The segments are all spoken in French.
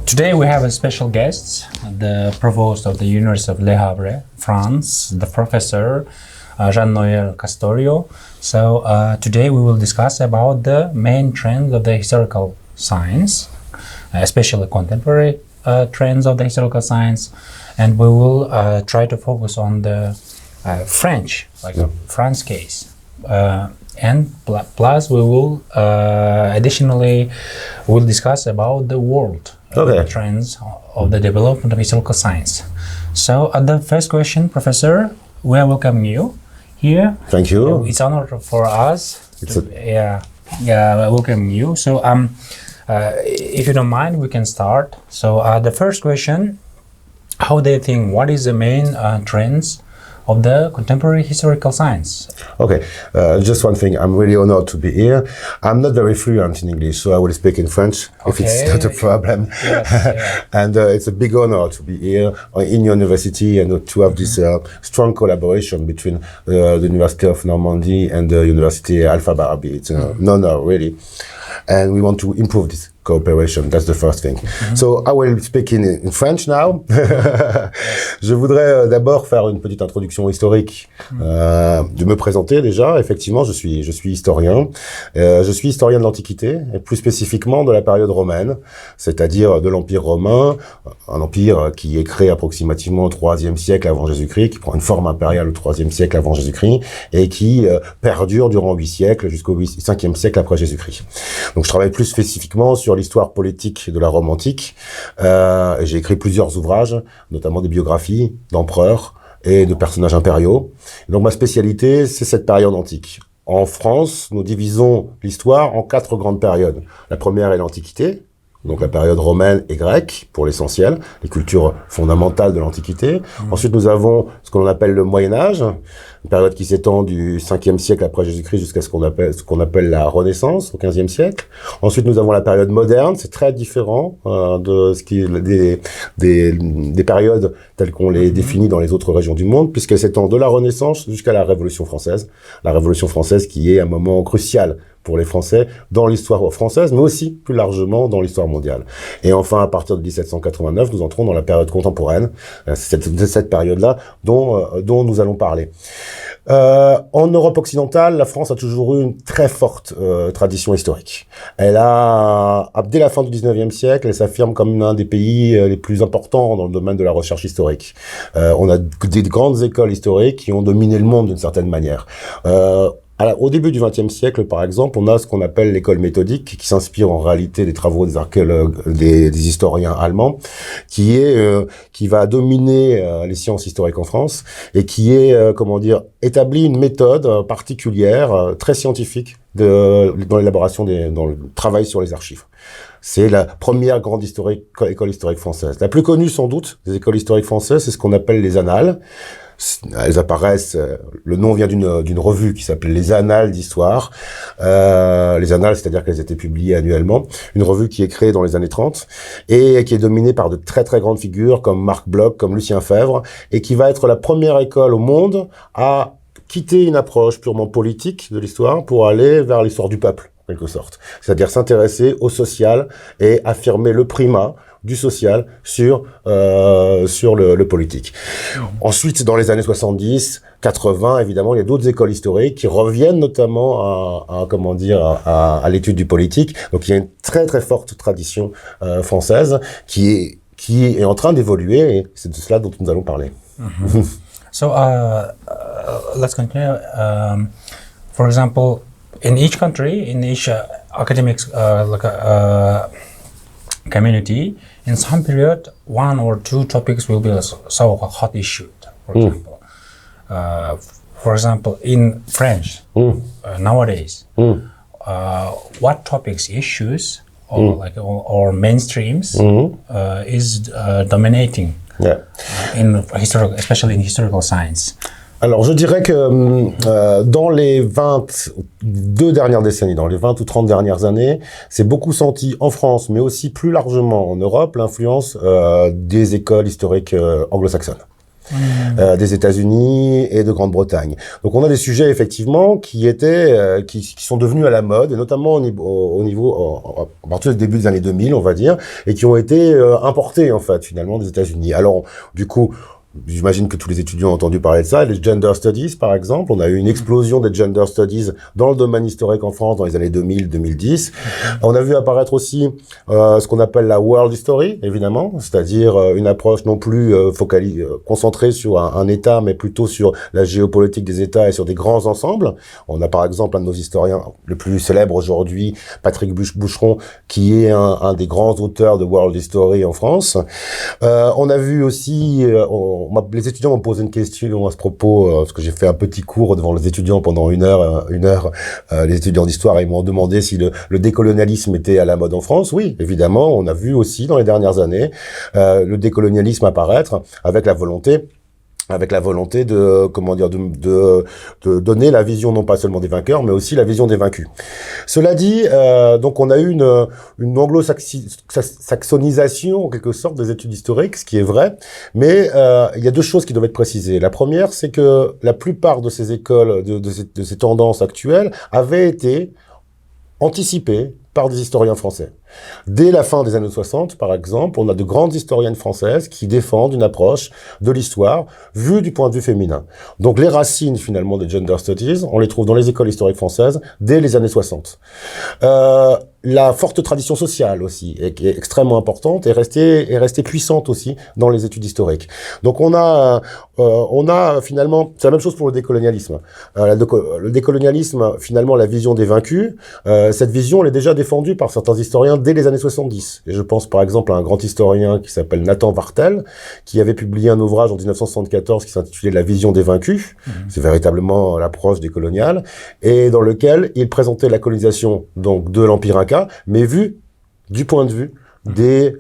Today we have a special guest, the provost of the University of Le Havre, France, the professor Jean-Noël Castorio. So today we will discuss about the main trends of the historical science, especially contemporary trends of the historical science, and we will try to focus on the French, like a France case. And plus we will additionally we'll discuss about the world trends of the development of historical science. So the first question, Professor, we are welcoming you here. Thank you. It's an honor for us. Welcoming you. So if you don't mind, we can start. So the first question, how do you think, what is the main trends of the contemporary historical science? Okay, just one thing, I'm really honored to be here. I'm not very fluent in English, so I will speak in French if it's not a problem. Yes, yeah. And it's a big honor to be here in your university and to have this strong collaboration between the University of Normandy and the University Alpha Barabi. It's an honor, really. And we want to improve this cooperation. That's the first thing. So I will speak in French now. Je voudrais d'abord faire une petite introduction historique, de me présenter déjà. Effectivement, je suis historien. Je suis historien de l'Antiquité, et plus spécifiquement de la période romaine, c'est-à-dire de l'Empire romain, un empire qui est créé approximativement au IIIe siècle avant Jésus-Christ, qui prend une forme impériale au IIIe siècle avant Jésus-Christ, et qui perdure durant 8 siècles jusqu'au 5e siècle après Jésus-Christ. Donc je travaille plus spécifiquement sur l'histoire politique de la Rome antique. J'ai écrit plusieurs ouvrages, notamment des biographies d'empereurs et de personnages impériaux. Donc ma spécialité, c'est cette période antique. En France, nous divisons l'histoire en 4 grandes périodes. La première est l'Antiquité, donc la période romaine et grecque, pour l'essentiel, les cultures fondamentales de l'Antiquité. Ensuite, nous avons ce qu'on appelle le Moyen-Âge, une période qui s'étend du 5e siècle après Jésus-Christ jusqu'à ce qu'on appelle la Renaissance, au 15e siècle. Ensuite, nous avons la période moderne, c'est très différent de ce qui des périodes telles qu'on les définit dans les autres régions du monde, puisqu'elle s'étend de la Renaissance jusqu'à la Révolution française. La Révolution française qui est un moment crucial pour les Français dans l'histoire française, mais aussi plus largement dans l'histoire mondiale. Et enfin, à partir de 1789, nous entrons dans la période contemporaine. C'est cette période-là dont nous allons parler. En Europe occidentale, la France a toujours eu une très forte tradition historique. Elle a, dès la fin du 19e siècle, elle s'affirme comme l'un des pays les plus importants dans le domaine de la recherche historique. On a des grandes écoles historiques qui ont dominé le monde d'une certaine manière. Au début du XXe siècle, par exemple, on a ce qu'on appelle l'école méthodique, qui s'inspire en réalité des travaux des archéologues, des historiens allemands, qui va dominer les sciences historiques en France et qui établit une méthode particulière, très scientifique, dans l'élaboration dans le travail sur les archives. C'est la première grande école historique française. La plus connue, sans doute, des écoles historiques françaises, c'est ce qu'on appelle les annales. Elles apparaissent, le nom vient d'une revue qui s'appelle Les Annales d'Histoire. Les Annales, c'est-à-dire qu'elles étaient publiées annuellement. Une revue qui est créée dans les années 30 et qui est dominée par de très très grandes figures comme Marc Bloch, comme Lucien Febvre, et qui va être la première école au monde à quitter une approche purement politique de l'histoire pour aller vers l'histoire du peuple, en quelque sorte. C'est-à-dire s'intéresser au social et affirmer le primat du social sur le politique. Ensuite, dans les années 70, 80, évidemment, il y a d'autres écoles historiques qui reviennent notamment à l'étude du politique. Donc, il y a une très très forte tradition française qui est en train d'évoluer, et c'est de cela dont nous allons parler. So, let's continue. For example, in each country, in each academic community, in some period, 1 or 2 topics will be so hot issued. For example, in French, nowadays, what topics, issues, or mainstreams is dominating especially in historical science? Alors, je dirais que dans les 22 dernières décennies, dans les 20 ou 30 dernières années, c'est beaucoup senti en France, mais aussi plus largement en Europe, l'influence des écoles historiques anglo-saxonnes. des États-Unis et de Grande-Bretagne. Donc on a des sujets effectivement qui étaient, qui sont devenus à la mode, et notamment au niveau à partir du début des années 2000, on va dire, et qui ont été importés en fait finalement des États-Unis. Alors du coup, j'imagine que tous les étudiants ont entendu parler de ça. Les gender studies, par exemple, on a eu une explosion des gender studies dans le domaine historique en France dans les années 2000-2010. On a vu apparaître aussi ce qu'on appelle la world history, évidemment, c'est-à-dire une approche non plus concentrée sur un État, mais plutôt sur la géopolitique des États et sur des grands ensembles. On a par exemple un de nos historiens le plus célèbre aujourd'hui, Patrick Boucheron, qui est un des grands auteurs de world history en France. On a vu aussi les étudiants m'ont posé une question à ce propos, parce que j'ai fait un petit cours devant les étudiants pendant une heure, les étudiants d'histoire, et ils m'ont demandé si le décolonialisme était à la mode en France. Oui, évidemment, on a vu aussi dans les dernières années le décolonialisme apparaître avec la volonté de, comment dire, de donner la vision non pas seulement des vainqueurs, mais aussi la vision des vaincus. Cela dit, donc on a eu une anglo-saxonisation, en quelque sorte, des études historiques, ce qui est vrai, mais il y a deux choses qui doivent être précisées. La première, c'est que la plupart de ces écoles, de ces tendances actuelles, avaient été anticipées par des historiens français. Dès la fin des années 60, par exemple, on a de grandes historiennes françaises qui défendent une approche de l'histoire vue du point de vue féminin. Donc les racines, finalement, des gender studies, on les trouve dans les écoles historiques françaises dès les années 60. La forte tradition sociale aussi, qui est extrêmement importante, est restée puissante aussi dans les études historiques. Donc on a finalement, c'est la même chose pour le décolonialisme. Le décolonialisme, finalement, la vision des vaincus, cette vision, elle est déjà défendue par certains historiens dès les années 70. Et je pense par exemple à un grand historien qui s'appelle Nathan Vartel, qui avait publié un ouvrage en 1974 qui s'intitulait La vision des vaincus. C'est véritablement l'approche décoloniale, et dans lequel il présentait la colonisation donc de l'Empire Inca, mais vu du point de vue des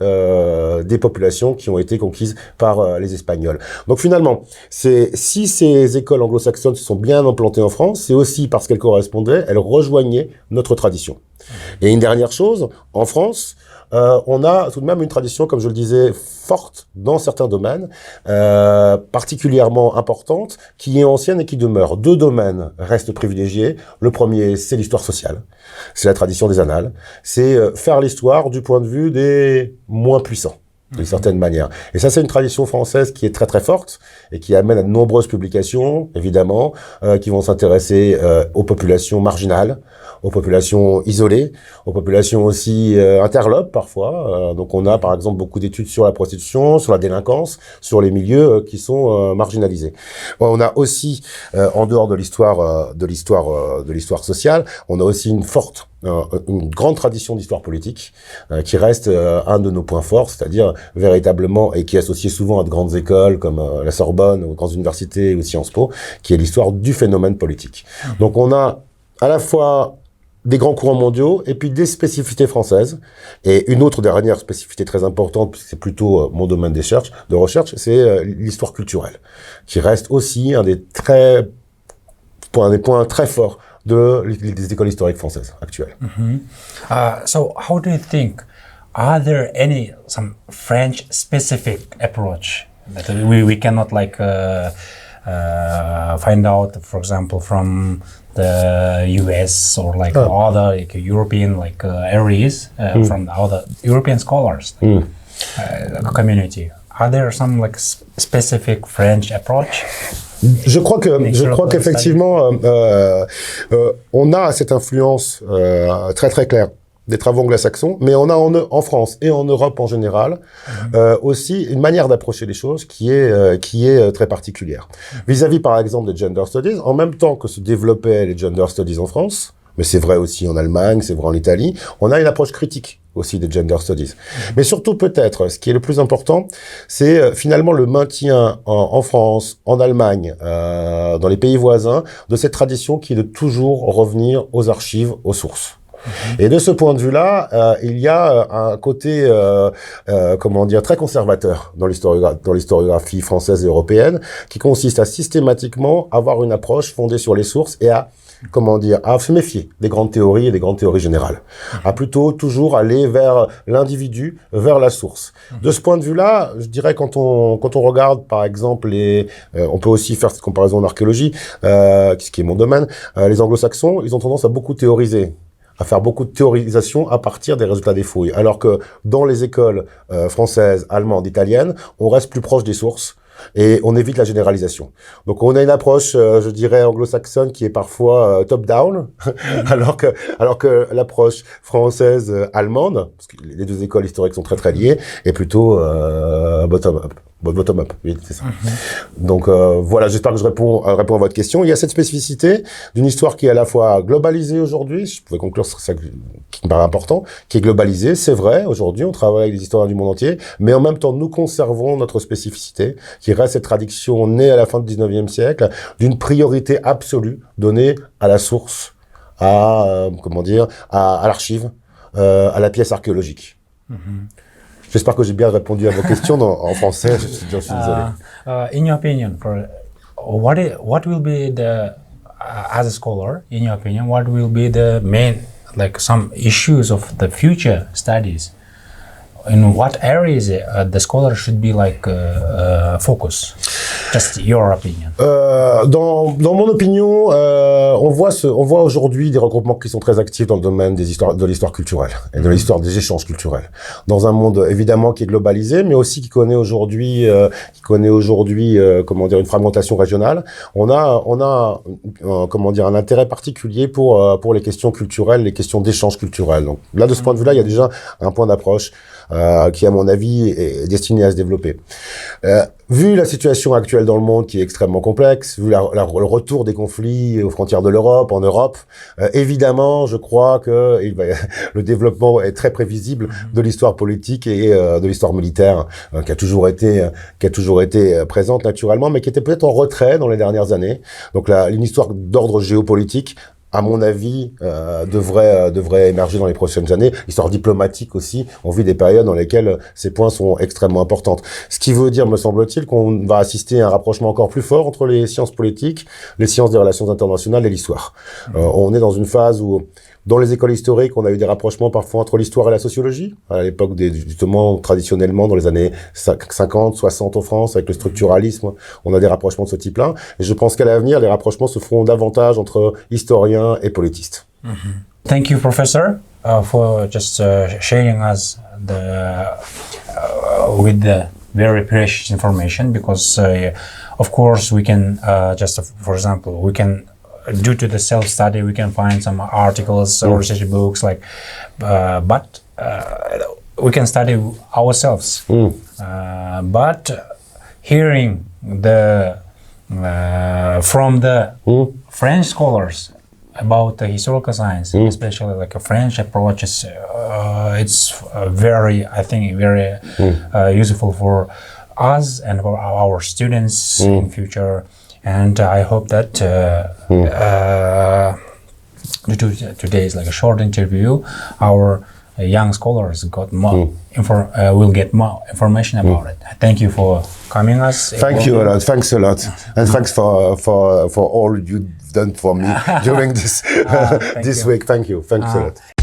populations qui ont été conquises par les Espagnols. Donc finalement, si ces écoles anglo-saxonnes se sont bien implantées en France, c'est aussi parce qu'elles correspondaient, elles rejoignaient notre tradition. Et une dernière chose, en France, on a tout de même une tradition, comme je le disais, forte dans certains domaines, particulièrement importante, qui est ancienne et qui demeure. Deux domaines restent privilégiés. Le premier, c'est l'histoire sociale. C'est la tradition des annales. C'est faire l'histoire du point de vue des moins puissants, d'une certaine manière. Et ça, c'est une tradition française qui est très très forte et qui amène à de nombreuses publications, évidemment, qui vont s'intéresser aux populations marginales, aux populations isolées, aux populations aussi interlopes parfois. Donc on a par exemple beaucoup d'études sur la prostitution, sur la délinquance, sur les milieux qui sont marginalisés. On a aussi, en dehors de l'histoire sociale, on a aussi une grande tradition d'histoire politique qui reste un de nos points forts, c'est-à-dire véritablement, et qui est associé souvent à de grandes écoles comme la Sorbonne, aux grandes universités ou Sciences Po, qui est l'histoire du phénomène politique. Donc on a à la fois des grands courants mondiaux et puis des spécificités françaises. Et une autre dernière spécificité très importante, puisque c'est plutôt mon domaine de recherche, c'est l'histoire culturelle, qui reste aussi un des points très forts des écoles historiques françaises actuelles. So how do you think, are there some French specific approach that we cannot find out, for example, from the US or other European areas from the other European scholars community? Are there some specific French approach? Je crois qu'effectivement, on a cette influence très très claire des travaux anglo-saxons, mais on a en France et en Europe en général aussi une manière d'approcher les choses qui est très particulière. Vis-à-vis par exemple des gender studies, en même temps que se développaient les gender studies en France, mais c'est vrai aussi en Allemagne, c'est vrai en Italie, on a une approche critique aussi des gender studies. Mais surtout peut-être, ce qui est le plus important, c'est finalement le maintien en France, en Allemagne, dans les pays voisins, de cette tradition qui est de toujours revenir aux archives, aux sources. Et de ce point de vue-là, il y a un côté, très conservateur dans l'historiographie française et européenne, qui consiste à systématiquement avoir une approche fondée sur les sources et à comment dire, à se méfier des grandes théories et des grandes théories générales, à plutôt toujours aller vers l'individu, vers la source. De ce point de vue-là, je dirais quand on regarde par exemple on peut aussi faire cette comparaison en archéologie, ce qui est mon domaine, les anglo-saxons, ils ont tendance à beaucoup théoriser, à faire beaucoup de théorisation à partir des résultats des fouilles, alors que dans les écoles françaises, allemandes, italiennes, on reste plus proche des sources. Et on évite la généralisation. Donc on a une approche, je dirais, anglo-saxonne qui est parfois top-down, alors que l'approche française, allemande, parce que les deux écoles historiques sont très très liées, est plutôt bottom-up. Bottom-up, oui, c'est ça. Donc voilà, j'espère que je réponds à votre question. Il y a cette spécificité d'une histoire qui est à la fois globalisée aujourd'hui, je pouvais conclure sur ça qui me paraît important, qui est globalisée, c'est vrai, aujourd'hui on travaille avec des historiens du monde entier, mais en même temps nous conservons notre spécificité, qui reste cette tradition née à la fin du 19e siècle, d'une priorité absolue donnée à la source, à l'archive, à la pièce archéologique. J'espère que j'ai bien répondu à vos questions en français. Je suis désolé. In your opinion, what will be the as a scholar, in your opinion, what will be the main some issues of the future studies? In what areas the scholar should be focus? Just your opinion. Dans mon opinion, on voit aujourd'hui des regroupements qui sont très actifs dans le domaine de l'histoire culturelle et de l'histoire des échanges culturels. Dans un monde évidemment qui est globalisé, mais aussi qui connaît aujourd'hui, une fragmentation régionale. On a un intérêt particulier pour les questions culturelles, les questions d'échanges culturels. Donc là, de ce point de vue-là, il y a déjà un point d'approche qui, à mon avis, est destiné à se développer. Vu la situation actuelle dans le monde qui est extrêmement complexe, vu le retour des conflits aux frontières de l'Europe, en Europe, évidemment, je crois que le développement est très prévisible de l'histoire politique et de l'histoire militaire, qui a toujours été présente naturellement, mais qui était peut-être en retrait dans les dernières années. Donc une histoire d'ordre géopolitique, à mon avis, devrait émerger dans les prochaines années. L'histoire diplomatique aussi, on vit des périodes dans lesquelles ces points sont extrêmement importantes. Ce qui veut dire, me semble-t-il, qu'on va assister à un rapprochement encore plus fort entre les sciences politiques, les sciences des relations internationales et l'histoire. On est dans une phase où, dans les écoles historiques, on a eu des rapprochements parfois entre l'histoire et la sociologie. À l'époque, justement, traditionnellement, dans les années 50, 60 en France, avec le structuralisme, on a des rapprochements de ce type-là. Et je pense qu'à l'avenir, les rapprochements se feront davantage entre historiens et politistes. Thank you, Professor, for just sharing us with the very precious information. Because, of course, we can for example, we can. Due to the self-study, we can find some articles or research books, but we can study ourselves. But hearing from the French scholars about the historical science, especially a French approach, it's very useful for us and for our students in future. And I hope that today is a short interview. Our young scholars got will get more information about it. Thank you for coming us. Thank you a lot. Thanks a lot, and thanks for all you've done for me during this week. Thank you. Thanks a lot.